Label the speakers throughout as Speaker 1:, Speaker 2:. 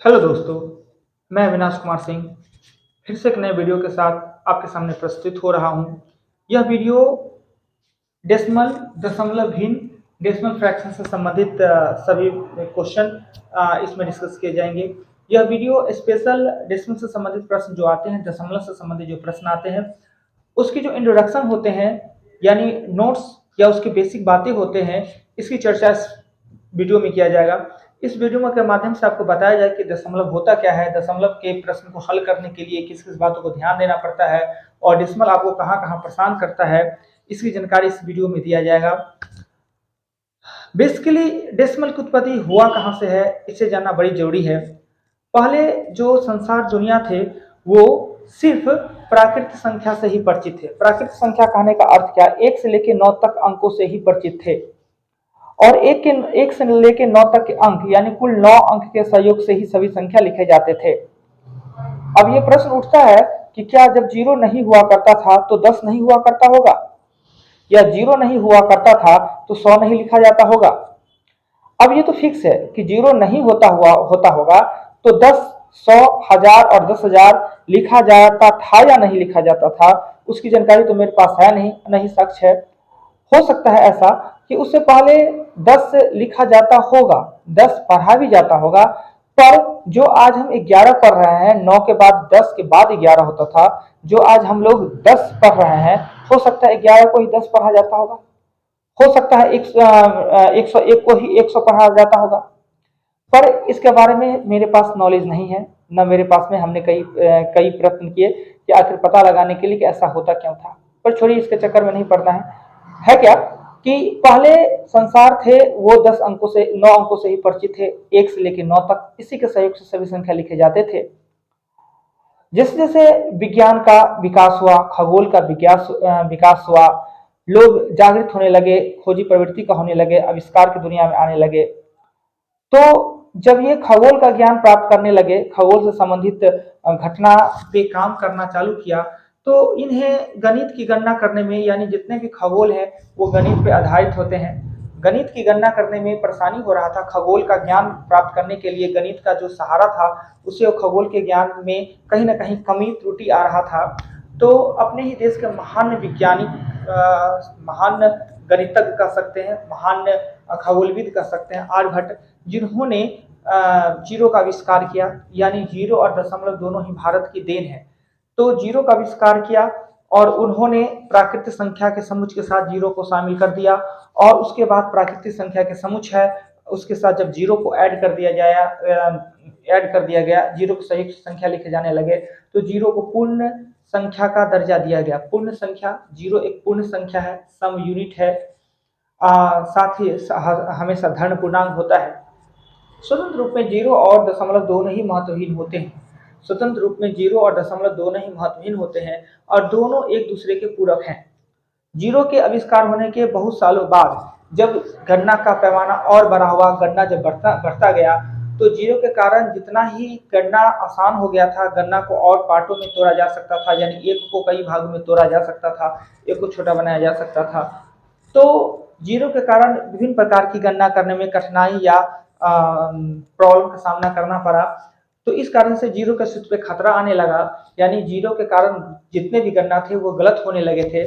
Speaker 1: Hello दोस्तों, मैं अविनाश कुमार सिंह फिर से एक नए वीडियो के साथ आपके सामने प्रस्तुत हो रहा हूं। यह वीडियो डेसिमल दशमलव भिन्न डेसिमल फ्रैक्शन से संबंधित सभी क्वेश्चन इसमें डिस्कस किए जाएंगे। यह वीडियो स्पेशल डेसिमल से संबंधित प्रश्न जो आते हैं, दशमलव से संबंधित जो प्रश्न आते हैं, उसकी जो इंट्रोडक्शन होते हैं यानी नोट्स या उसकी बेसिक बातें होते हैं, इसकी चर्चा इस वीडियो में किया जाएगा। इस वीडियो में के माध्यम से आपको बताया जाए कि दशमलव होता क्या है, दशमलव के प्रश्न को हल करने के लिए किस किस बातों को ध्यान देना पड़ता है और डेसिमल आपको कहाँ कहाँ परेशान करता है, इसकी जानकारी इस वीडियो में दिया जाएगा। बेसिकली डेसिमल की उत्पत्ति हुआ कहाँ से है, इसे जानना बड़ी जरूरी है। पहले जो संसार दुनिया थे वो सिर्फ प्राकृतिक संख्या से ही परिचित थे। प्राकृतिक संख्या कहने का अर्थ क्या, 1 से लेकर 9 तक अंकों से ही परिचित थे और एक से लेकर 9 तक के अंक यानी कुल 9 अंक के सहयोग से ही सभी संख्या लिखे जाते थे। अब ये प्रश्न उठता है कि क्या जब 0 नहीं हुआ करता था तो 10 नहीं हुआ करता होगा, या 0 नहीं हुआ करता था तो 100 नहीं लिखा जाता होगा। अब ये तो फिक्स है कि 0 नहीं होता होगा तो 10, 100, 1000 और 10,000 लिखा जाता था या नहीं लिखा जाता था, उसकी जानकारी तो मेरे पास है नहीं साक्ष्य है। हो सकता है ऐसा कि उससे पहले 10 लिखा जाता होगा, 10 पढ़ा भी जाता होगा, पर जो आज हम 11 पढ़ रहे हैं, 9 के बाद 10 के बाद 11 होता था, जो आज हम लोग 10 पढ़ रहे हैं, हो सकता है 11 को ही 10 पढ़ा जाता होगा, हो सकता है 101 को ही 100 पढ़ा जाता होगा, पर इसके बारे में मेरे पास नॉलेज नहीं है। न मेरे पास में हमने कई प्रयत्न किए कि आखिर पता लगाने के लिए कि ऐसा होता क्यों था, पर छोड़िए, इसके चक्कर में नहीं पड़ना है क्या कि पहले संसार थे वो 10 अंकों से 9 अंकों से ही परिचित थे, 1 से लेकर 9 तक, इसी के सहयोग से सभी संख्या लिखे जाते थे। जैसे जैसे विज्ञान का विकास हुआ, खगोल का विकास हुआ, लोग जागृत होने लगे, खोजी प्रवृत्ति का होने लगे, आविष्कार की दुनिया में आने लगे, तो जब ये खगोल का ज्ञान प्राप्त करने लगे, खगोल से संबंधित घटना पे काम करना चालू किया, तो इन्हें गणित की गणना करने में, यानी जितने भी खगोल हैं वो गणित पे आधारित होते हैं, गणित की गणना करने में परेशानी हो रहा था। खगोल का ज्ञान प्राप्त करने के लिए गणित का जो सहारा था उसे खगोल के ज्ञान में कहीं ना कहीं कमी त्रुटि आ रहा था। तो अपने ही देश के महान वैज्ञानिक, महान गणितज्ञ कह सकते हैं, महान खगोलविद कह सकते हैं, आर्यभट्ट, जिन्होंने जीरो का आविष्कार किया, यानी जीरो और दशमलव दोनों ही भारत की देन है। तो जीरो का आविष्कार किया और उन्होंने प्राकृतिक संख्या के समुच्च के साथ जीरो को शामिल कर दिया, और उसके बाद प्राकृतिक संख्या के समुच्च है उसके साथ जब जीरो को ऐड कर दिया गया, जीरो की सही संख्या लिखे जाने लगे, तो जीरो को पूर्ण संख्या का दर्जा दिया गया। पूर्ण संख्या, जीरो एक पूर्ण संख्या है, सम यूनिट है, साथ ही हमेशा धन पूर्णांक होता है। स्वतंत्र रूप में जीरो और दशमलव दोनों ही महत्वहीन होते हैं। स्वतंत्र रूप में जीरो और दशमलव दोनों ही महत्वहीन होते हैं और दोनों एक दूसरे के पूरक हैं। जीरो के आविष्कार होने के बहुत सालों बाद जब गणना का पैमाना और बड़ा हुआ, गणना जब बढ़ता गया, तो जीरो के कारण जितना ही गणना आसान हो गया था, गणना को और पार्टों में तोड़ा जा सकता था, यानी एक को कई भागों में तोड़ा जा सकता था, एक को छोटा बनाया जा सकता था। तो जीरो के कारण विभिन्न प्रकार की गणना करने में कठिनाई या प्रॉब्लम का सामना करना पड़ा। तो इस कारण से जीरो के अस्तित्व पे खतरा आने लगा, यानी जीरो के कारण जितने भी गणना थे वो गलत होने लगे थे।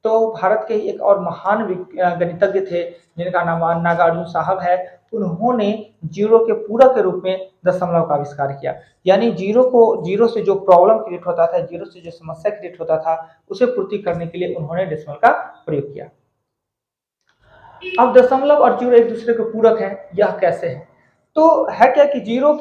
Speaker 1: तो भारत के एक और महान गणितज्ञ थे जिनका नाम नागार्जुन साहब है, उन्होंने जीरो के पूरक के रूप में दशमलव का आविष्कार किया, यानी जीरो से जो प्रॉब्लम क्रिएट होता था, जीरो से जो समस्या क्रिएट होता था, उसे पूर्ति करने के लिए उन्होंने डेसिमल का प्रयोग किया। अब दशमलव और जीरो एक दूसरे के पूरक हैं, यह कैसे है? तो है क्या कि जीरो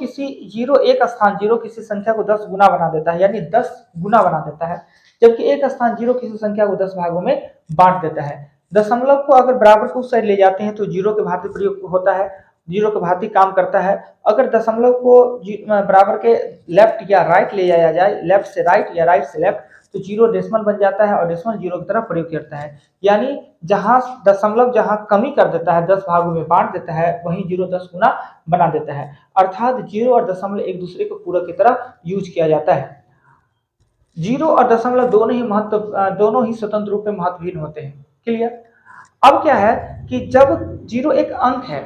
Speaker 1: किसी संख्या को 10 गुना बना देता है, यानी 10 गुना बना देता है, जबकि एक स्थान जीरो किसी संख्या को 10 भागों में बांट देता है। दशमलव को अगर बराबर को उस साइड ले जाते हैं तो जीरो के भांति प्रयोग होता है, जीरो के भांति काम करता है। अगर दशमलव को बराबर के लेफ्ट या राइट ले जाया जाए, लेफ्ट से राइट या राइट से लेफ्ट, तो जीरो डेसिमल बन जाता है और डेसिमल जीरो की तरफ प्रयोग करता है। यानी जहां दशमलव जहां कमी कर देता है, 10 भागों में बांट देता है, वहीं जीरो 10 गुना बना देता है। अर्थात जीरो और दशमलव एक दूसरे को पूरक की तरह यूज किया जाता है। जीरो और दशमलव दोनों ही स्वतंत्र रूप में महत्वहीन होते हैं। क्लियर? अब क्या है कि जब जीरो एक अंक है,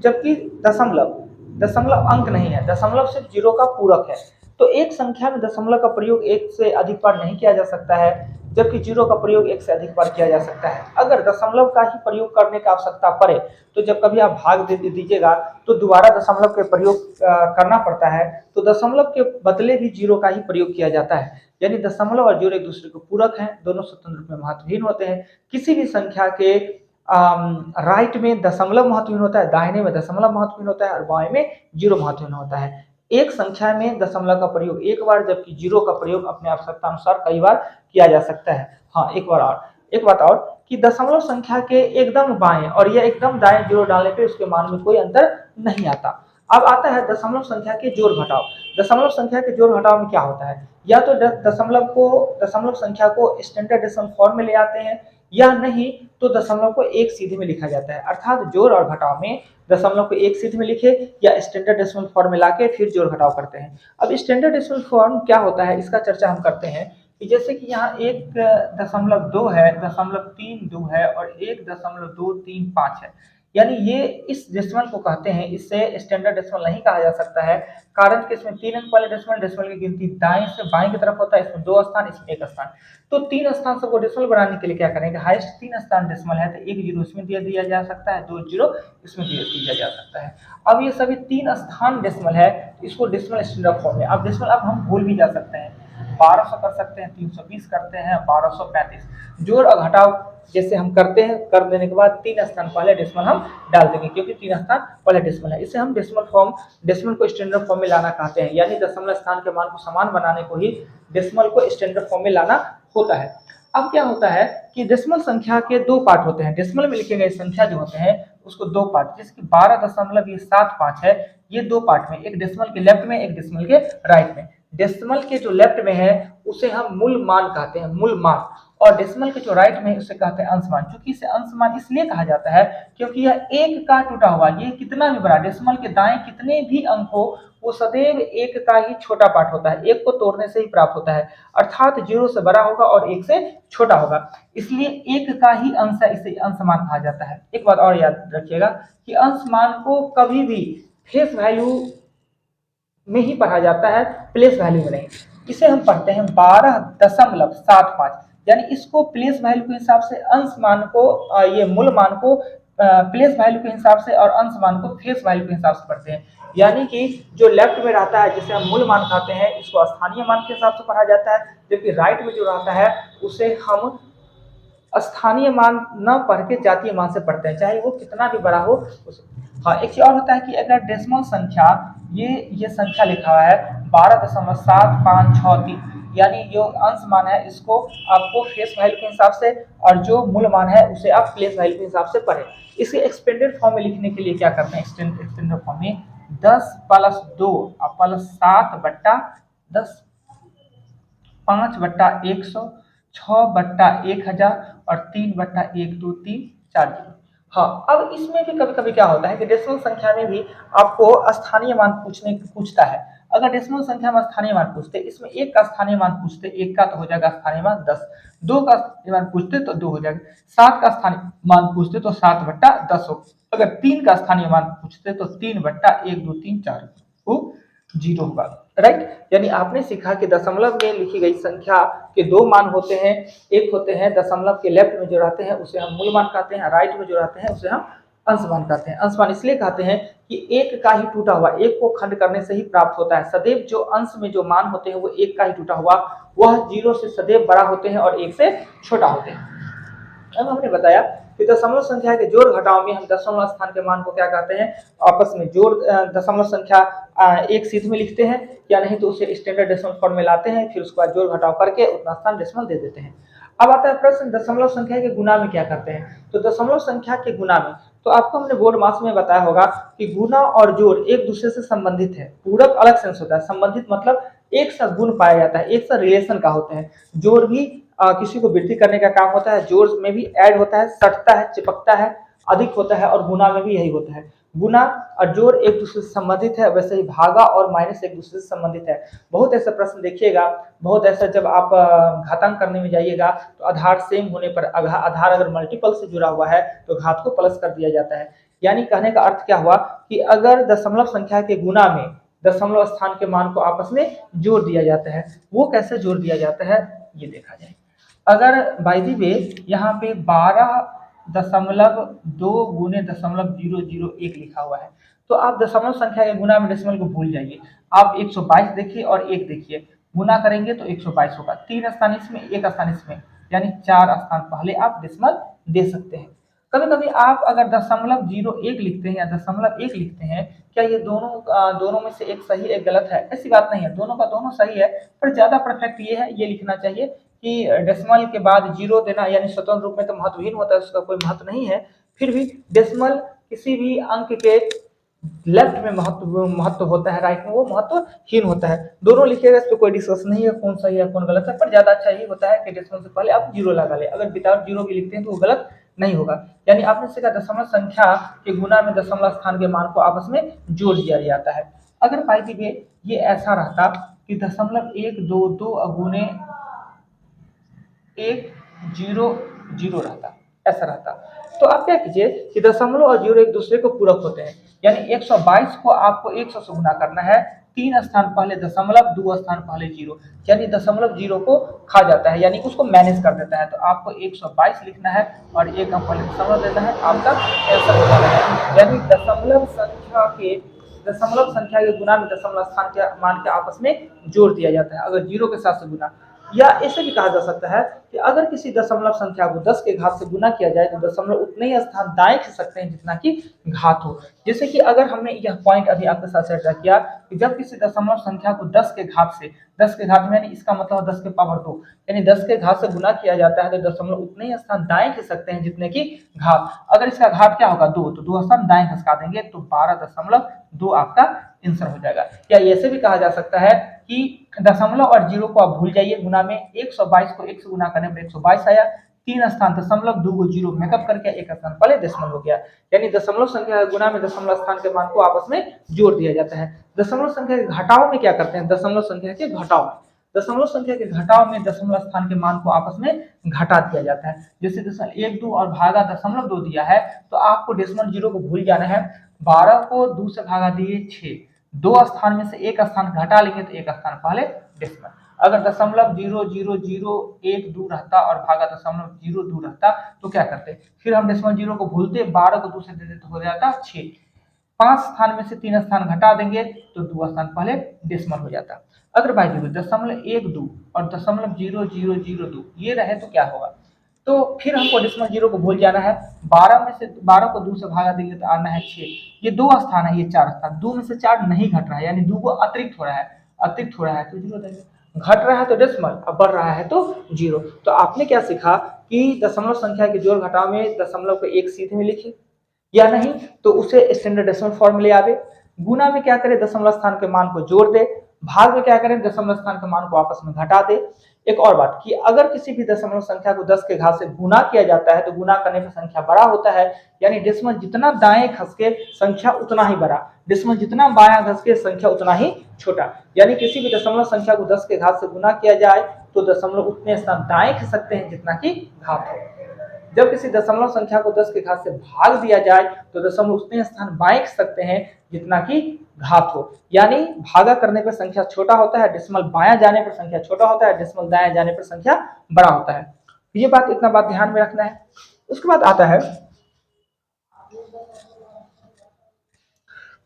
Speaker 1: जबकि दशमलव दशमलव अंक नहीं है, दशमलव सिर्फ जीरो का पूरक है। तो एक संख्या में दशमलव का प्रयोग एक से अधिक बार नहीं किया जा सकता है, जबकि जीरो का प्रयोग एक से अधिक बार किया जा सकता है। अगर दशमलव का ही प्रयोग करने की आवश्यकता पड़े तो जब कभी आप भाग दीजिएगा तो दोबारा दशमलव के प्रयोग करना पड़ता है, तो दशमलव के बदले भी जीरो का ही प्रयोग किया जाता है। यानी दशमलव और जीरो एक दूसरे को पूरक हैं, दोनों स्वतंत्र रूप में महत्वहीन होते हैं। किसी भी संख्या के राइट में दशमलव महत्वहीन होता है, दाहिने में दशमलव महत्वहीन होता है और बाएं में जीरो महत्वहीन होता है। एक संख्या में दशमलव का प्रयोग एक बार, जबकि जीरो का प्रयोग अपने आवश्यकता अनुसार कई बार किया जा सकता है। हाँ, एक बात और कि दशमलव संख्या के एकदम बाएं और या एकदम दाएं जीरो डालने पे उसके मान में कोई अंतर नहीं आता। अब आता है दशमलव संख्या के जोड़ घटाव। दशमलव संख्या के जोड़ घटाव में क्या होता है, या तो दशमलव संख्या को स्टैंडर्ड डेसिमल फॉर्म में ले आते हैं, या नहीं तो दशमलव को एक सीधे में लिखा जाता है। अर्थात जोड़ और घटाव में दशमलव को एक सीधे में लिखे या स्टैंडर्ड डेसिमल फॉर्म में लाके फिर जोड़ घटाव करते हैं। अब स्टैंडर्ड डेसिमल फॉर्म क्या होता है, इसका चर्चा हम करते हैं कि जैसे कि यहाँ 1.2 है, 0.32 है और 1.235 है, यानी ये इस डेसिमल को कहते हैं, इससे स्टैंडर्ड डेसिमल नहीं कहा जा सकता है। कारण कि इसमें 3 अंक वाले डेसिमल की गिनती दाएं से बाएं की तरफ होता है, इसमें 2 स्थान, इसमें 1 स्थान। तो 3 स्थान सबको डेसिमल बनाने के लिए क्या करेंगे, हाईएस्ट 3 स्थान डेसिमल है तो 1 जीरो इसमें दिया जा सकता है, 2 जीरो इसमें दिया जा सकता है। अब ये सभी 3 स्थान डेसिमल है, इसको डेसिमल स्टैंडर्ड फॉर्म में, अब डेसिमल अब हम भूल भी जा सकते हैं, 1200 कर सकते हैं, 320 करते हैं, 1235। जोड़ और घटाव जैसे हम करते हैं, कर देने के बाद 3 स्थान पहले डेसिमल हम डाल देंगे, क्योंकि 3 स्थान पहले डेसिमल है। इसे हम डेसिमल को स्टैंडर्ड फॉर्म में लाना कहते हैं, यानी दशमलव स्थान के मान को समान बनाने को ही डेसिमल को स्टैंडर्ड फॉर्म में लाना होता है। अब क्या होता है कि डेसिमल संख्या के 2 पार्ट होते हैं। डेसिमल में लिखे गए संख्या जो होते हैं उसको 2 पार्ट, जैसे कि 12.75 है, ये 2 पार्ट में, एक डेसिमल के लेफ्ट में, एक डेसिमल के राइट में। डेसिमल के जो लेफ्ट में है उसे हम मूल मान कहते हैं, मूल मान, और डेसिमल के जो राइट में है उसे कहते हैं अंश मान। क्योंकि इसे अंश मान इसलिए कहा जाता है क्योंकि यह एक का टूटा हुआ, ये कितना भी बड़ा, डेसिमल के दाएं कितने भी अंक हो वो सदैव एक का ही छोटा पार्ट होता है, एक को तोड़ने से ही प्राप्त होता है, अर्थात 0 से बड़ा होगा और 1 से छोटा होगा, इसलिए एक का ही अंश है, इसे अंश मान कहा जाता है। एक बात और याद रखिएगा कि अंश मान को कभी भी फेस वैल्यू में ही पढ़ा जाता है, प्लेस वैल्यू में नहीं। इसे हम पढ़ते हैं 12.75, यानी इसको प्लेस वैल्यू के हिसाब से, अंश मान को ये मूल मान को प्लेस वैल्यू के हिसाब से और अंश मान को फेस वैल्यू के हिसाब से पढ़ते हैं। यानी कि जो लेफ्ट में रहता है जिसे हम मूल मान कहते हैं, इसको स्थानीय मान के हिसाब से पढ़ा जाता है, जबकि राइट में जो रहता है उसे हम स्थानीय मान न पढ़ के जातीय मान से पढ़ते हैं, चाहे वो कितना भी बड़ा हो उसे। हाँ, एक चीज और होता है कि अगर डेसिमल संख्या, ये संख्या लिखा हुआ है 12.7563, यानी जो अंश मान है इसको आपको फेस वैल्यू के हिसाब से और जो मूल मान है उसे आप प्लेस वैल्यू के हिसाब से पढ़ें। इसे एक्सपेंडेड फॉर्म में लिखने के लिए क्या करते हैं, एक्सटेंडेड फॉर्म में 10 + 2 + 7/10, 5/100, 6/1000 और 3/1234। हाँ, अब इसमें भी कभी कभी क्या होता है कि डेसिमल संख्या में भी आपको स्थानीय मान पूछता है। अगर डेसिमल संख्या में स्थानीय मान पूछते, इसमें 1 का स्थानीय मान पूछते, 1 का तो हो जाएगा स्थानीय मान 10, 2 का स्थानीय मान पूछते तो 2 हो जाएगा, 7 का स्थानीय मान पूछते तो 7/10 हो, अगर 3 का स्थानीय मान पूछते तो 3/1234 हो, 0 होगा। राइट, यानी आपने सीखा कि दशमलव में लिखी गई संख्या के 2 मान होते हैं, एक होते हैं दशमलव के लेफ्ट में जो रहते हैं उसे हम मूल मान कहते हैं, राइट में जो रहते हैं उसे हम अंश मान कहते हैं। अंश मान इसलिए कहते हैं कि एक का ही टूटा हुआ, एक को खंड करने से ही प्राप्त होता है। सदैव जो अंश में जो मान होते हैं वो एक का ही टूटा हुआ, वह 0 से सदैव बड़ा होते हैं और 1 से छोटा होते हैं। अब हमने बताया कि दशमलव संख्या के जोड़ घटाव में हम दशमलव स्थान के मान को क्या कहते हैं, आपस में जोड़ दशमलव संख्या एक सीध में लिखते हैं, या नहीं तो उसे स्टैंडर्ड डेसिमल फॉर्म में लाते हैं, फिर उसके बाद जोड़ घटाव करके उतना स्थान डेसिमल दे देते हैं। अब आता है प्रश्न, दशमलव संख्या के गुना में क्या करते हैं। तो दशमलव संख्या के गुना में, तो आपको हमने बोर्ड मास में बताया होगा कि गुना और जोड़ एक दूसरे से संबंधित है। पूरक अलग सेंस होता है, संबंधित मतलब एक सा गुण पाया जाता है, एक सा रिलेशन का होते हैं। जोड़ भी किसी को वृद्धि करने का काम होता है, जोड़ में भी ऐड होता है, सटता है, चिपकता है, अधिक होता है, और गुना में भी यही होता है। गुना और जोड़ एक दूसरे से संबंधित है, वैसे ही भागा और माइनस एक दूसरे से संबंधित है। बहुत ऐसे प्रश्न देखिएगा, बहुत ऐसा जब आप घातांक करने में जाइएगा तो आधार सेम होने पर, आधार अगर मल्टीपल से जुड़ा हुआ है तो घात को प्लस कर दिया जाता है। यानी कहने का अर्थ क्या हुआ कि अगर दशमलव संख्या के गुना में दशमलव स्थान के मान को आपस में जोड़ दिया जाता है, वो कैसे जोड़ दिया जाता है ये देखा जाए। अगर बाय द वे यहाँ पे 12.2 गुने 0.001 लिखा हुआ है, तो आप दशमलव संख्या के गुना में डेसिमल को भूल जाइए। आप 122 देखिए और 1 देखिए, गुना करेंगे तो 122 होगा। 3 स्थान इसमें, 1 स्थान इसमें, यानी 4 स्थान पहले आप डेसिमल दे सकते हैं। कभी कभी आप अगर 0.01 लिखते हैं या 0.1 लिखते हैं, क्या ये दोनों में से एक सही एक गलत है? ऐसी बात नहीं है, दोनों का दोनों सही है, पर ज्यादा परफेक्ट ये है, ये लिखना चाहिए कि डेसिमल के बाद जीरो देना, यानी स्वतंत्र रूप में तो महत्वहीन होता है, उसका कोई महत्व नहीं है, फिर भी डेसिमल किसी भी अंक के लेफ्ट में महत्व होता है, राइट में वो महत्वहीन होता है। दोनों लिखिएगा, इस पर कोई डिस्कस नहीं है कौन सही है कौन गलत है, पर ज्यादा अच्छा यही होता है कि डेसिमल से पहले आप जीरो लगा ले। अगर विदाउट जीरो भी लिखते हैं तो वो गलत नहीं होगा। यानी आपने सीखा दशमलव संख्या के गुना में दशमलव स्थान के मान को आपस में जोड़ दिया जाता है। अगर बाय द वे ये ऐसा रहता कि 0.122 अगुने 100 रहता, ऐसा रहता, तो आप क्या कीजिए कि दशमलव और जीरो एक दूसरे को पूरक होते हैं, यानी 122 को आपको 100 से गुना करना है, 3 स्थान पहले दशमलव, 2 स्थान पहले जीरो, यानी दशमलव जीरो को खा जाता है, यानी उसको मैनेज कर देता है। तो आपको 122 लिखना है और एक अंक पहले दशमलव देना है, आपका आंसर हो जाना है। यानी दशमलव संख्या के गुना में दशमलव स्थान के मान के आपस में जोड़ दिया जाता है, अगर जीरो के साथ से गुना। या ऐसे भी कहा जा सकता है कि अगर किसी दशमलव संख्या को 10 के घात से गुना किया जाए तो दशमलव उतने ही स्थान दाएं खिसक सकते हैं जितना कि घात हो। जैसे कि अगर हमने यह पॉइंट अभी आपके साथ चर्चा किया कि जब किसी दशमलव संख्या को 10 के घात से, 10 के घात में यानी इसका मतलब 10 के पावर 2, यानी 10 के घात से गुना किया जाता है तो दशमलव उतने ही स्थान दाएं खिसक सकते हैं जितने की घात। अगर इसका घात क्या होगा 2, तो 2 स्थान दाएं खिसका देंगे तो 12.2 आपका आंसर हो जाएगा। या ऐसे भी कहा जा सकता है कि दशमलव और जीरो को आप भूल जाइए, गुना में 122 को 1 से गुना करने पर 122 आया, 3 स्थान दशमलव, 2 को जीरो मेकअप करके 1 स्थान पहले डेसिमल हो गया, यानी दशमलव संख्या के गुना में दशमलव स्थान के मान को आपस में जोड़ दिया जाता है। दशमलव संख्या के घटाव में क्या करते हैं? दशमलव संख्या के घटाव में, दशमलव संख्या के घटाव में दशमलव स्थान के मान को आपस में घटा दिया जाता है। जैसे 1, 2 और भागा दशमलव 2 दिया है तो आपको डेसिमल जीरो को भूल जाना है। 12 को 2 से भागा दिए 6, 2 स्थान में से 1 स्थान घटा लेंगे तो 1 स्थान पहले डेसिमल। अगर दशमलव 0.0001 रहता और भागा दशमलव 0.2 रहता तो क्या करते? फिर हम डेसिमल जीरो को भूलते, 12 को 2 से दे देते तो हो जाता 6, 5 स्थान में से 3 स्थान घटा देंगे तो 2 स्थान पहले डेसिमल हो जाता। अगर बाई द वे 0.12 और 0.0002 ये रहे तो क्या होगा? तो फिर हमको डेसिमल जीरो को भूल जाना है। 12 में से 12 को 2 से भागा देंगे तो आना है 6, ये 2 स्थान है, ये 4 स्थान, 2 में से 4 नहीं घट रहा है, यानी 2 को अतिरिक्त हो रहा है, अतिरिक्त हो रहा है तो जीरो देंगे, घट रहा है तो डेसिमल, अब बढ़ रहा है तो जीरो। तो आपने क्या सीखा कि दशमलव संख्या के जोड़ घटाव में दशमलव को एक सीधे में लिखे, या नहीं तो उसे स्टैंडर्ड डेसिमल फॉर्म में ले आवे। गुना में क्या करें? दशमलव स्थान के मान को जोड़ दे। भाग में क्या करें? दशमलव स्थान के मान को आपस में घटा दे। एक और बात कि अगर किसी भी दशमलव संख्या को 10 के घात से गुना किया जाता है तो गुना करने पर संख्या बड़ा होता है, यानी डेसिमल जितना दाएं खसके संख्या उतना ही बड़ा, डेसिमल जितना बायां खसके संख्या उतना ही छोटा। यानी किसी भी दशमलव संख्या को 10 के घात से गुना किया जाए तो दशमलव उतने स्थान दाएं खिसक सकते हैं जितना कि घात हो। जब किसी दशमलव संख्या को 10 के घात से भाग दिया जाए तो दशमलव उतने स्थान बाएं खिसक सकते हैं जितना कि घात हो। यानी भागा करने पर संख्या छोटा होता है, डेसिमल बायां जाने पर संख्या छोटा होता है, डेसिमल दायां जाने पर संख्या बड़ा होता है। ये बात, इतना बात ध्यान में रखना है। उसके बाद आता है,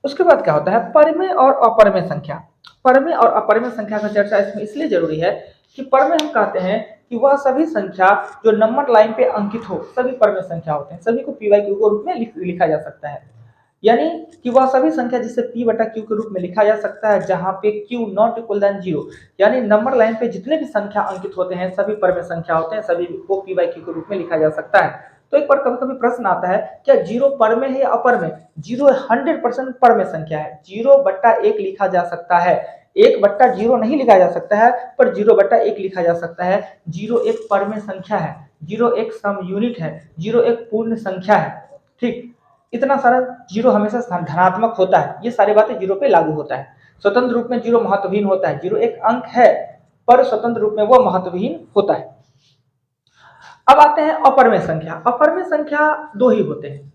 Speaker 1: उसके बाद क्या होता है? परमेय और अपरमेय संख्या। परमेय और अपरमेय संख्या का चर्चा इसमें इसलिए जरूरी है कि परमेय हम कहते हैं कि वह सभी संख्या जो नंबर लाइन पे अंकित हो, सभी परमेय संख्या होते हैं, सभी को पी बाई क्यू के रूप में लिखा जा सकता है। यानी कि वह सभी संख्या जिसे p बटा q के रूप में लिखा जा सकता है जहां पे q नॉट इक्वल देन 0, यानी नंबर लाइन पे जितने भी संख्या अंकित होते हैं सभी परमेय संख्या होते हैं, सभी को p बाई q के रूप में लिखा जा सकता है। तो एक बार कभी कभी प्रश्न आता है क्या जीरो परमेय है या अपरमेय? जीरो 100% परमेय संख्या है, 0/1 लिखा जा सकता है, 1/0 नहीं लिखा जा सकता है, पर 0/1 लिखा जा सकता है। 0 एक परमेय संख्या है, 0 एक सम यूनिट है, 0 एक पूर्ण संख्या है। ठीक, इतना सारा जीरो हमेशा धनात्मक होता है, ये सारी बातें जीरो पे लागू होता है। स्वतंत्र रूप में जीरो महत्वहीन होता है, जीरो एक अंक है पर स्वतंत्र रूप में वो महत्वहीन होता है। अब आते हैं अपरमेय संख्या। अपरमेय संख्या दो ही होते हैं,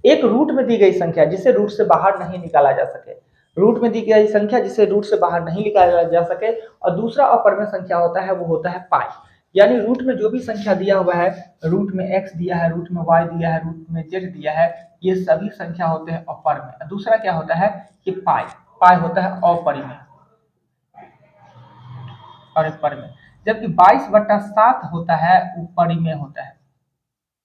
Speaker 1: एक रूट में दी गई संख्या जिसे रूट से बाहर नहीं निकाला जा सके, रूट में दी गई संख्या जिसे रूट से बाहर नहीं निकाला जा सके, और दूसरा अपरिमेय संख्या होता है वो होता है पाई। यानी रूट में जो भी संख्या दिया हुआ है, रूट में x दिया है, रूट में y दिया है, रूट में z दिया है, ये सभी संख्या होते हैं अपरिमेय। दूसरा क्या होता है कि पाई, पाई होता है अपरिमेय और परिमेय, जबकि 22/7 होता है वो परिमेय होता है,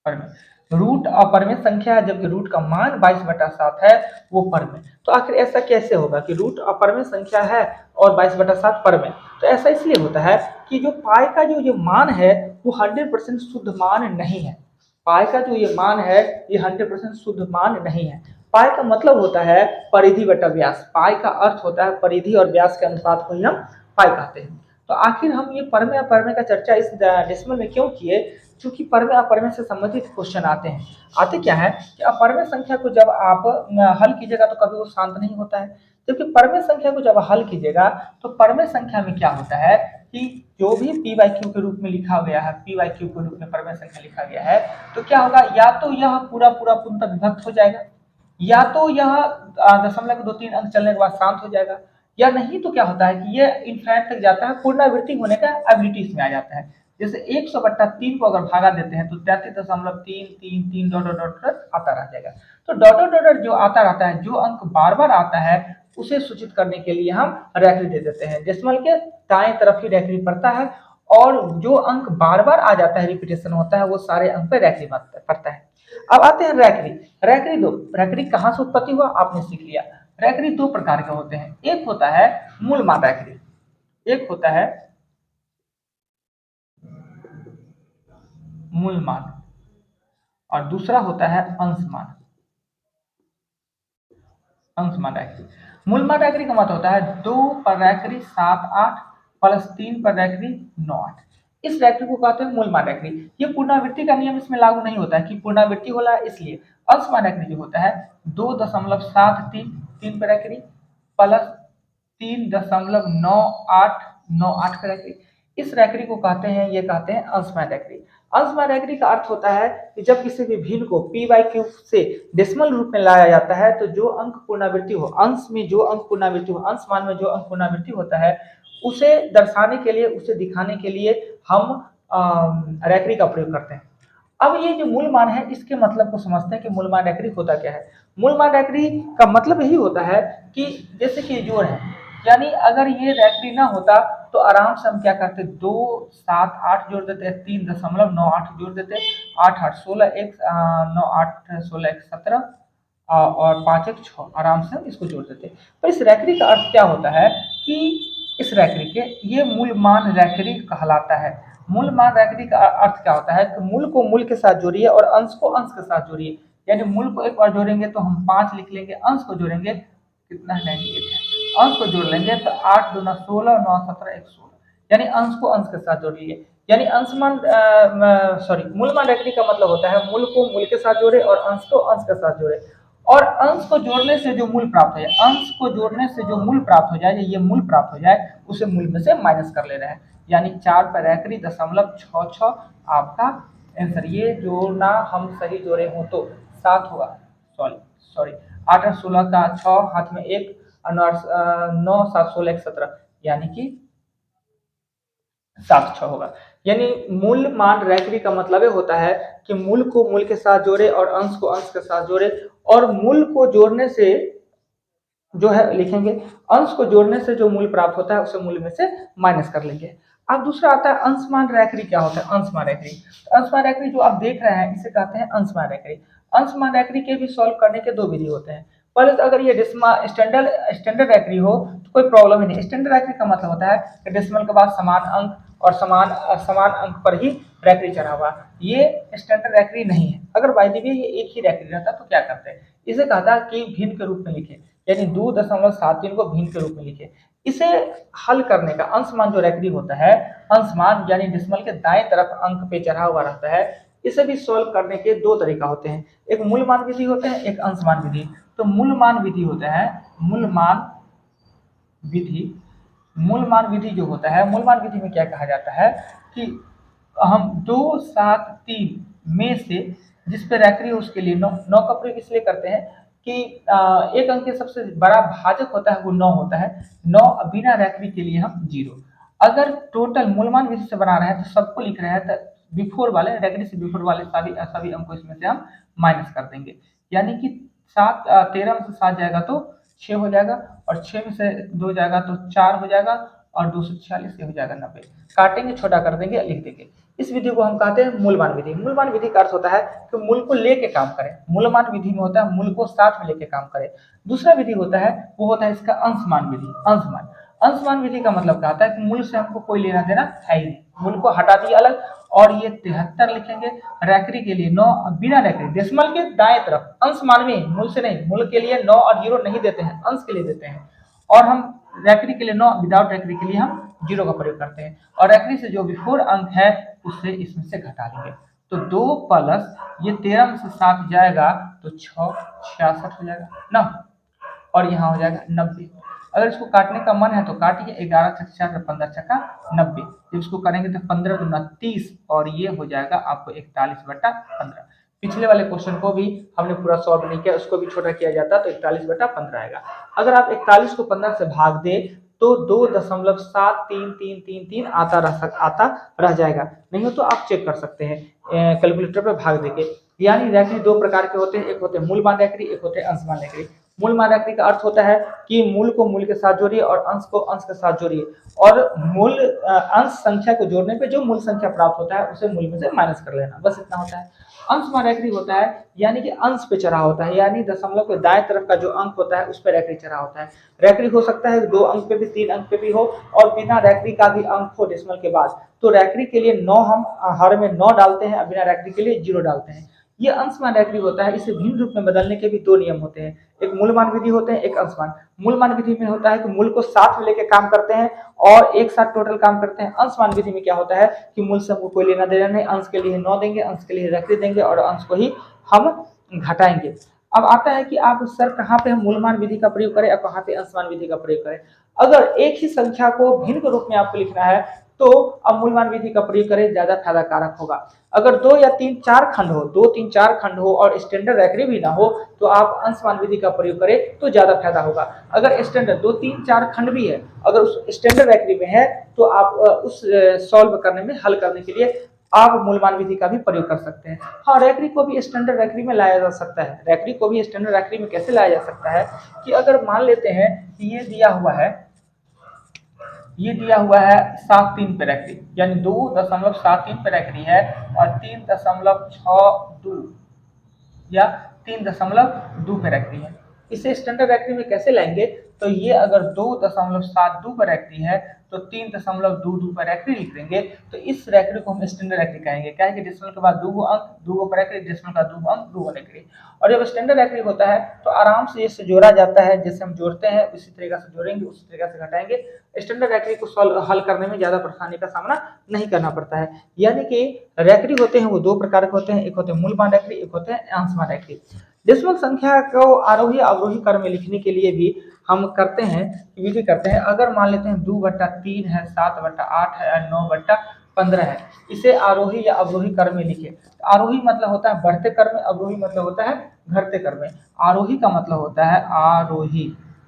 Speaker 1: परिमेय। रूट अपरिमेय संख्या है जबकि रूट का मान 22/7 है वो परिमेय। तो आखिर ऐसा कैसे होगा कि रूट अपरिमेय संख्या है और 22/7 परिमेय? तो ऐसा इसलिए होता है कि जो पाई का जो मान है वो 100% शुद्ध मान नहीं है। पाई का जो ये मान है ये 100% शुद्ध मान नहीं है। पाई का मतलब होता है परिधि बटा व्यास। पाई का अर्थ होता है परिधि और व्यास के अनुपात को ही हम पाई कहते हैं। तो आखिर हम ये परिमेय अपरिमेय का चर्चा इस डेसिमल में क्यों किए? क्योंकि परिमेय अपरिमेय से संबंधित क्वेश्चन आते हैं। आते क्या है कि अपरिमेय संख्या को जब आप हल कीजिएगा तो कभी वो शांत नहीं होता है, जबकि परिमेय संख्या को जब हल कीजिएगा तो परिमेय संख्या में क्या होता है कि जो भी पी बाई क्यू के रूप में लिखा गया है, पी बाई क्यू के रूप में परिमेय संख्या लिखा गया है, तो क्या होगा, या तो यह पूरा पूरा पूर्णतः विभक्त हो जाएगा, या तो यह दशमलव के 2-3 अंक चलने के बाद शांत हो जाएगा, या नहीं तो क्या होता है कि ये इनफाइनाइट तक जाता है, पुनरावृत्ति होने का एबिलिटी इसमें आ जाता है। जैसे 100/3 को अगर भागा देते हैं तो 33.333 डॉट डॉट डॉट आता रह जाएगा। तो डॉट डॉट डॉट जो आता रहता है, जो अंक बार बार आता है उसे सूचित करने के लिए हम रैखरी दे देते हैं। डेसिमल के दाएं तरफ ही रैखरी पड़ता है और जो अंक बार बार आ जाता है, रिपीटेशन होता है, वो सारे अंक पे रैखरी पड़ता है। अब आते हैं रैखरी। रैखरी दो, रैखरी कहाँ से उत्पत्ति हुआ आपने सीख लिया। रैखरी दो प्रकार के होते हैं, एक होता है मूल मान रैखरी, एक होता है मूल मान और दूसरा होता है अंश मान। अंश मान रैखरी, मूल मान रैखरी का मतलब होता है 2 पर रैखरी 7 8 प्लस 3 पर रैखरी 9 8। इस रैखरी को कहते हैं मूल मान रैखरी। ये पुनरावृत्ति का नियम इसमें लागू नहीं होता है कि पुनरावृत्ति हो रहा है इसलिए। अंश मान रैखरी जो होता है 2.73 3 पर रैखरी प्लस 3.9898 का रैखरी, इस रैखरी को कहते हैं, ये कहते हैं अंशमान रैखरी। अंशमान रैखरी का अर्थ होता है कि जब किसी भी भिन्न को पी बाई क्यू से डेसिमल रूप में लाया जाता है तो जो अंक पुनरावृत्ति हो, अंश में जो अंक पुनरावृत्ति हो, अंश मान में जो अंक पुनरावृत्ति होता है उसे दर्शाने के लिए, उसे दिखाने के लिए हम रैखरी का प्रयोग करते हैं। अब ये जो मूल मान है इसके मतलब को समझते हैं कि मूल मान रैखरी होता क्या है। मूल मान रैखरी का मतलब यही होता है कि जैसे कि जोड़ है, यानी अगर ये रैखरी ना होता तो आराम से हम क्या करते, 2 7 8 जोड़ देते, 3.98 जोड़ देते, 8 8 16 1 9 8 16 1 17 और 5 1 6, आराम से हम इसको जोड़ देते। तो इस रैखरी का अर्थ क्या होता है कि इस रैखरी के ये मूल मान रैखरी कहलाता है। मूल मान रैखरी का अर्थ क्या होता है कि मूल को मूल के साथ जोड़िए और अंश को अंश के साथ जोड़िए। यानी मूल को एक बार जोड़ेंगे तो हम 5 लिख लेंगे, अंश को जोड़ेंगे कितना है 98 है, अंश को जोड़ लेंगे तो 8 2 16 9 17 1 16, यानी अंश को अंश के साथ जोड़िए। यानी अंशमान सॉरी मूल मान रैखरी का मतलब होता है मूल को मूल के साथ जोड़े और अंश को अंश के साथ जोड़े, और अंश को जोड़ने से जो मूल प्राप्त हो जाए, अंश को जोड़ने से जो मूल प्राप्त हो जाए, ये मूल प्राप्त हो जाए उसे मूल में से माइनस कर ले रहे हैं। यानी 4 पर रैखरी 0.66 आपका आंसर। ये जोड़ना हम सही जोड़े हो तो 7 होगा, सॉरी सॉरी 8 और 16 का 6 हाथ में 1 और 9 7 16 1 17, यानी कि 7 6 होगा। यानी मूल मान रैखरी का मतलब ये होता है कि मूल को मूल के साथ जोड़े और अंश को अंश के साथ जोड़े, और मूल को जोड़ने से जो है लिखेंगे, अंश को जोड़ने से जो मूल प्राप्त होता है उसे मूल में से माइनस कर लेंगे। अब दूसरा आता है अंशमान रैखरी। क्या होता है अंशमान रैखरी? अंशमान रैखरी जो आप देख रहे हैं इसे कहते हैं अंशमान रैखरी। अंशमान रैखरी के भी सॉल्व करने के दो विधि होते हैं। पहले तो अगर ये स्टैंडर्ड स्टैंडर्ड रैखरी हो तो कोई प्रॉब्लम ही नहीं। स्टैंडर्ड रैखरी का मतलब होता है कि डेसिमल के बाद समान अंक और समान समान अंक पर ही रैखरी चढ़ा हुआ। ये स्टैंडर्ड रैखरी नहीं है। अगर बाय द वे ये एक ही रैखरी रहता तो क्या करते हैं, इसे कहता है कि भिन्न के रूप में लिखे, यानी 2.73 को भिन्न के रूप में लिखे। इसे हल करने का अंशमान जो रैखरी होता है, अंशमान यानी डेसिमल के दाएं तरफ अंक पे चढ़ा हुआ रहता है, इसे भी सॉल्व करने के दो तरीका होते हैं, एक मूल मान विधि होते हैं, एक अंशमान विधि। तो मूल मान विधि होता है मूल मान विधि। मूल मान विधि जो होता है, मूल मान विधि में क्या कहा जाता है कि हम 2 7 3 में से जिस पे रैखरी हो उसके लिए 9। 9 का प्रयोग इसलिए करते हैं कि एक अंक के सबसे बड़ा भाजक होता है वो 9 होता है। 9 बिना रैखरी के लिए हम 0। अगर टोटल मूलमान विधि से बना रहे हैं तो सबको लिख रहे हैं, तो बिफोर वाले रैखरी से बिफोर वाले सभी अंकों इसमें से हम माइनस कर देंगे। यानी कि 13 में से 7 जाएगा तो 6 हो जाएगा, और 6 में से 2 जाएगा तो 4 हो जाएगा, और 246 हो जाएगा 90। काटेंगे, छोटा कर देंगे, लिख देंगे। इस विधि को हम कहते हैं मूलमान विधि। मूलमान विधि का अर्थ होता है कि मूल को लेके काम करें। मूलमान विधि में होता है मूल को साथ में लेके काम करें। दूसरा विधि होता है वो होता है इसका अंशमान विधि। अंशमान विधि का मतलब क्या होता है कि मूल से हमको कोई लेना देना है ही नहीं, मूल को हटा दिया अलग, और ये 73 लिखेंगे। रैखरी के लिए 9 बिना रैखरी, डेसिमल के दाएं तरफ, अंशमान में, मूल से नहीं। मूल के लिए 9 और 0 नहीं देते हैं, अंश के लिए देते हैं। और हम रैखरी के लिए 9, विदाउट रैखरी के लिए हम 0 का प्रयोग करते हैं, और रैखरी से जो बिफोर अंक है उससे इसमें से घटा देंगे। तो 2 प्लस ये 13 में से 7 जाएगा तो 6 66 हो जाएगा ना, और यहाँ हो जाएगा 90। अगर इसको काटने का मन है तो काटिए, 11 छक्का 4 15 छक्का 90। जब इसको करेंगे तो 15 दूना 30, और ये हो जाएगा आपको 41/15। पिछले वाले क्वेश्चन को भी हमने पूरा सॉल्व नहीं किया, उसको भी छोटा किया जाता तो 41/15 आएगा। अगर आप 41 को 15 से भाग दे तो 2.7333 आता रह जाएगा। नहीं हो तो आप चेक कर सकते हैं कैलकुलेटर पे भाग देके। यानी रैखरी 2 प्रकार के होते हैं, एक होते हैं मूलमान रैखरी, एक होते हैं अंशमान रैखरी। मूलमान रैखरी का अर्थ होता है कि मूल को मूल के साथ जोड़िए और अंश को अंश के साथ जोड़िए, और मूल अंश संख्या को जोड़ने पे जो मूल संख्या प्राप्त होता है उसे मूल में से माइनस कर लेना, बस इतना होता है। अंशमान रैखरी होता है यानी कि अंश पे चढ़ा होता है, यानी दशमलव के दाएं तरफ का जो अंक होता है उस पर रैखरी चढ़ा होता है। रैखरी हो सकता है 2 अंक पे भी, 3 अंक पे भी हो, और बिना रैखरी का भी अंक हो डेसिमल के बाद। तो रैखरी के लिए 9 हम हर में 9 डालते हैं, बिना रैखरी के लिए 0 डालते हैं। ये अंशमान रैखरी होता है। इसे भिन्न रूप में बदलने के भी 2 नियम होते हैं, एक मूलमान विधि होते हैं, एक अंशमान। मूलमान विधि में होता है कि मूल को साथ में लेके काम करते हैं और एक साथ टोटल काम करते हैं। अंशमान विधि में क्या होता है कि मूल से हमको कोई लेना देना नहीं, अंश के लिए 9 देंगे, अंश के लिए रैखरी देंगे, और अंश को ही हम घटाएंगे। अब आता है कि आप सर कहाँ पे हम मूलमान विधि का प्रयोग करें और कहाँ पे अंशमान विधि का प्रयोग करें। अगर एक ही संख्या को भिन्न रूप में आपको लिखना है तो अब मूलमान विधि का प्रयोग करें, ज्यादा फायदा कारक होगा। अगर 2 या 3 4 खंड हो, 2 3 4 खंड हो और स्टैंडर्ड रैखरी भी ना हो तो आप अंशमान विधि का प्रयोग करें तो ज्यादा फायदा होगा। अगर स्टैंडर्ड 2 3 4 खंड भी है, अगर उस स्टैंडर्ड रैखरी में है तो आप उस सॉल्व करने में, हल करने के लिए आप मूलमान विधि का भी प्रयोग कर सकते हैं। हाँ, रैखरी को भी स्टैंडर्ड रैखरी में लाया जा सकता है। रैखरी को भी स्टैंडर्ड रैखरी में कैसे लाया जा सकता है कि अगर मान लेते हैं कि ये दिया हुआ है 7.3 पे रैखरी, यानी 2.73 पे रैखरी है, और 3.62 या 3.2 पे रैखरी है। इसे स्टैंडर्ड रैखरी में कैसे लाएंगे, तो ये अगर 2.72 पर रैखरी है तो 3.22 पर रैखरी लिख देंगे। तो इस रैखरी को हम स्टैंडर्ड रैखरी कहेंगे, क्या है कि डेसिमल के बाद 2 अंक, 2 पर रैखरी, डेसिमल का 2 अंक, 2 रैखरी। और जब स्टैंडर्ड रैखरी होता है तो आराम से इससे जोड़ा जाता है, जैसे हम जोड़ते हैं उसी तरीके से जोड़ेंगे, उसी तरीके से घटाएंगे। स्टैंडर्ड रैखरी को हल करने में ज्यादा परेशानी का सामना नहीं करना पड़ता है। यानी कि रैखरी होते हैं वो 2 प्रकार के होते हैं, एक होते हैं मूलमान रैखरी, एक होते हैं अंशमान रैखरी। डेसिमल संख्या को आरोही अवरोही क्रम में लिखने के लिए भी हम करते हैं, विधि करते हैं। अगर मान लेते हैं 2/3 है, 7/8 है, 9/15 है, इसे आरोही या अवरोही क्रम में लिखे। आरोही मतलब होता है बढ़ते क्रम में, अवरोही मतलब होता है घटते क्रम में। आरोही का मतलब होता है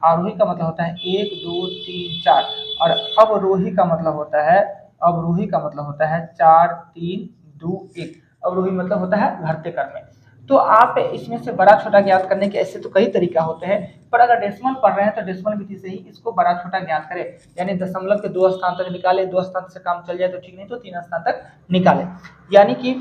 Speaker 1: आरोही का मतलब होता है 1 2 3 4, और अवरोही का मतलब होता है 4 3 2 1। अवरोही मतलब होता है घटते क्रम में। तो आप इसमें से बड़ा छोटा ज्ञात करने के ऐसे तो कई तरीका होते हैं, पर अगर डेसिमल पढ़ रहे हैं तो डेसिमल विधि से ही इसको बड़ा छोटा ज्ञात करें। यानी दशमलव के 2 स्थान तक निकाले, 2 स्थान से काम चल जाए तो ठीक, नहीं तो 3 स्थान तक निकाले। यानी कि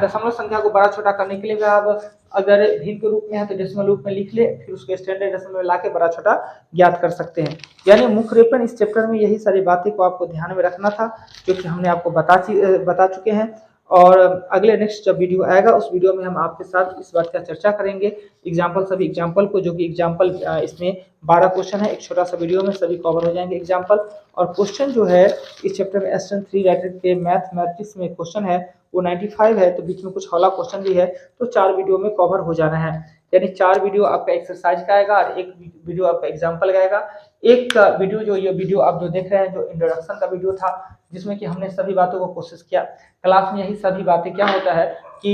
Speaker 1: दशमलव संख्या को बड़ा छोटा करने के लिए आप अगर भिन्न के रूप में है तो डेसिमल रूप में लिख ले, फिर उसको स्टैंडर्ड डेसिमल में लाके बड़ा छोटा ज्ञात कर सकते हैं। यानी मुख्य रूप में इस चैप्टर में यही सारी बातें को आपको ध्यान में रखना था, क्योंकि हमने आपको बता चुके हैं। और अगले नेक्स्ट जब वीडियो आएगा उस वीडियो में हम आपके साथ इस बात का चर्चा करेंगे, सभी एग्जाम्पल को, जो कि एग्जाम्पल इसमें 12 क्वेश्चन है, एक छोटा सा वीडियो में सभी कवर हो जाएंगे एग्जाम्पल। और क्वेश्चन जो है इस चैप्टर में S3 राइटर के मैथमेटिक्स में क्वेश्चन है वो 95 है, तो बीच में कुछ हौला क्वेश्चन भी है, तो 4 वीडियो में कवर हो जाना है। यानी 4 वीडियो आपका एक्सरसाइज का आएगा और एक वीडियो आपका एग्जाम्पल का आएगा। एक वीडियो जो ये वीडियो आप जो देख रहे हैं, जो इंट्रोडक्शन का वीडियो था, जिसमें कि हमने सभी बातों को कोशिश किया। क्लास में यही सभी बातें क्या होता है कि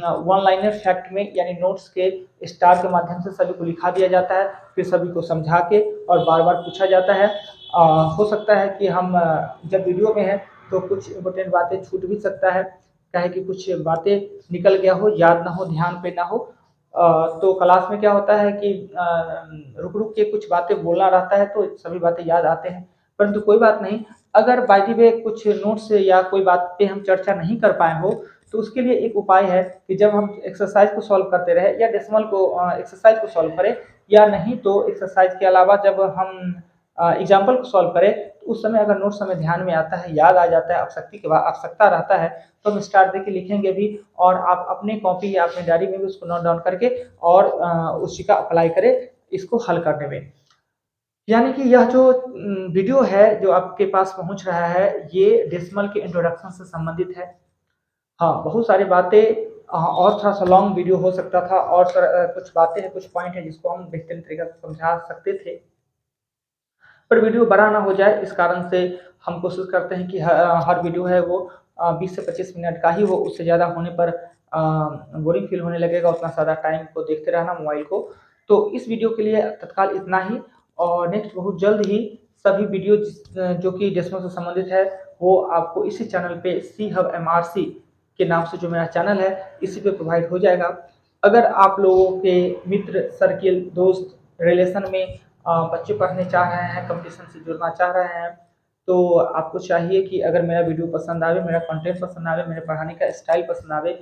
Speaker 1: वन लाइनर फैक्ट में यानी नोट्स के स्टार के माध्यम से सभी को लिखा दिया जाता है, फिर सभी को समझा के और बार बार पूछा जाता है। हो सकता है कि हम जब वीडियो में हैं तो कुछ इम्पोर्टेंट बातें छूट भी सकता है, चाहे कि कुछ बातें निकल गया हो, याद ना हो, ध्यान पे ना हो। तो क्लास में क्या होता है कि रुक रुक के कुछ बातें बोलना रहता है तो सभी बातें याद आते हैं। परंतु कोई बात नहीं, अगर बाय द वे कुछ नोट्स या कोई बात पे हम चर्चा नहीं कर पाए हो तो उसके लिए एक उपाय है कि जब हम एक्सरसाइज को सॉल्व करते रहे या डेसिमल को एक्सरसाइज को सॉल्व करें, या नहीं तो एक्सरसाइज के अलावा जब हम एग्जाम्पल को सॉल्व करें तो उस समय अगर नोट्स हमें ध्यान में आता है, याद आ जाता है, आवश्यकता रहता है तो हम स्टार्ट देके लिखेंगे भी, और आप अपने कॉपी या अपने डायरी में भी उसको नोट डाउन करके और उसी का अप्लाई करें इसको हल करने में। यानी कि यह जो वीडियो है जो आपके पास पहुंच रहा है ये डेसिमल के इंट्रोडक्शन से संबंधित है। हाँ, बहुत सारी बातें और थोड़ा-सा लॉन्ग वीडियो हो सकता था और कुछ बातें हैं, कुछ पॉइंट हैं जिसको हम बेहतरीन तरीके से समझा सकते थे। पर वीडियो बड़ा ना हो जाए इस कारण से हम कोशिश करते हैं कि हर वीडियो है वो 20 से 25 मिनट का ही हो, उससे ज़्यादा होने पर बोरिंग फील होने लगेगा उतना ज़्यादा टाइम को देखते रहना मोबाइल को। तो इस वीडियो के लिए तत्काल इतना ही, और नेक्स्ट बहुत जल्द ही सभी वीडियो जो कि डेसिमल से संबंधित है वो आपको इसी चैनल पे सी हब एमआरसी के नाम से जो मेरा चैनल है इसी पे प्रोवाइड हो जाएगा। अगर आप लोगों के मित्र सर्किल, दोस्त, रिलेशन में बच्चे पढ़ने चाह रहे हैं, कंपटीशन से जुड़ना चाह रहे हैं, तो आपको चाहिए कि अगर मेरा वीडियो पसंद आवे, मेरा कंटेंट पसंद आवे, मेरे पढ़ाने का स्टाइल पसंद आवे,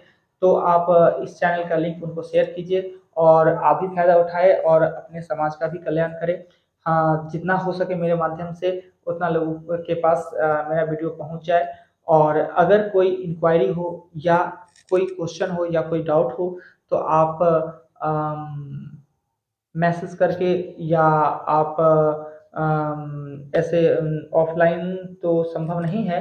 Speaker 1: तो आप इस चैनल का लिंक उनको शेयर कीजिए और आप भी फ़ायदा उठाएँ और अपने समाज का भी कल्याण करें। हाँ, जितना हो सके मेरे माध्यम से उतना लोगों के पास मेरा वीडियो पहुँच जाए, और अगर कोई इंक्वायरी हो या कोई क्वेश्चन हो या कोई डाउट हो तो आप मैसेज करके या आप ऐसे ऑफलाइन तो संभव नहीं है,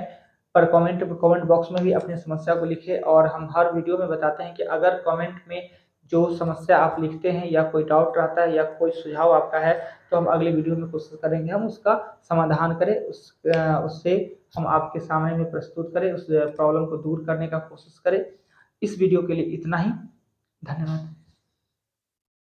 Speaker 1: पर कमेंट बॉक्स में भी अपनी समस्या को लिखें, और हम हर वीडियो में बताते हैं कि अगर कमेंट में जो समस्या आप लिखते हैं या कोई डाउट रहता है या कोई सुझाव आपका है तो हम अगले वीडियो में कोशिश करेंगे हम उसका समाधान करें, उससे हम आपके सामने में प्रस्तुत करें, उस प्रॉब्लम को दूर करने का कोशिश करें। इस वीडियो के लिए इतना ही। धन्यवाद।